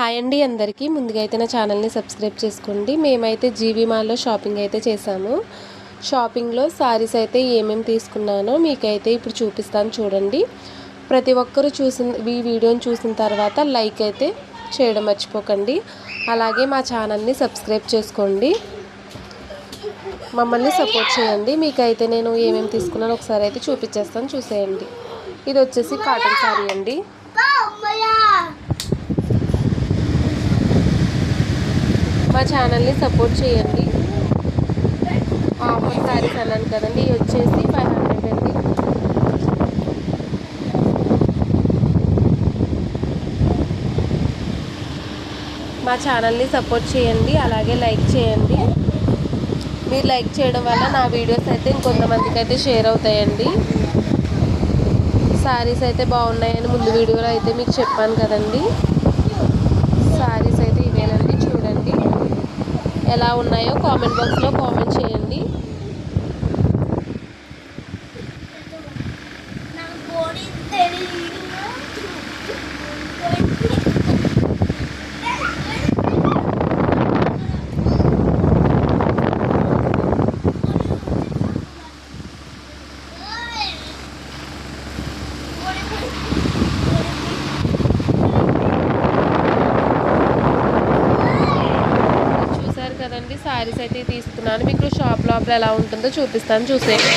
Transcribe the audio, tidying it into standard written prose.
Hi అండి అందరికీ. ముందుగా అయితే నా ఛానల్ని సబ్స్క్రైబ్ చేసుకోండి. మేమైతే జీవీ మాల్లో షాపింగ్ అయితే చేసాము. షాపింగ్లో సారీస్ అయితే ఏమేమి తీసుకున్నానో మీకైతే ఇప్పుడు చూపిస్తాను చూడండి. ప్రతి ఒక్కరూ ఈ వీడియోని చూసిన తర్వాత లైక్ అయితే చేయడం మర్చిపోకండి. అలాగే మా ఛానల్ని సబ్స్క్రైబ్ చేసుకోండి, మమ్మల్ని సపోర్ట్ చేయండి. మీకైతే నేను ఏమేమి తీసుకున్నానో ఒకసారి అయితే చూపించేస్తాను, చూసేయండి. ఇది వచ్చేసి కాటన్ సారీ అండి. మా ఛానల్ని సపోర్ట్ చేయండి. ఆఫర్ శారీస్ అన్నాను కదండి, ఇవి వచ్చేసి 500 అండి. మా ఛానల్ని సపోర్ట్ చేయండి, అలాగే లైక్ చేయండి. మీరు లైక్ చేయడం వల్ల నా వీడియోస్ అయితే ఇంకొంతమందికి అయితే షేర్ అవుతాయండి. శారీస్ అయితే బాగున్నాయని ముందు వీడియోలో అయితే మీకు చెప్పాను కదండి. శారీస్ అయితే ఇవేనండి, చూడండి ఎలా ఉన్నాయో కామెంట్ బాక్స్లో కామెంట్ చేయండి. కదండి సారీస్ అయితే తీసుకున్నాను. మీకు షాప్ లోపల ఎలా ఉంటుందో చూపిస్తాను, చూసేయండి.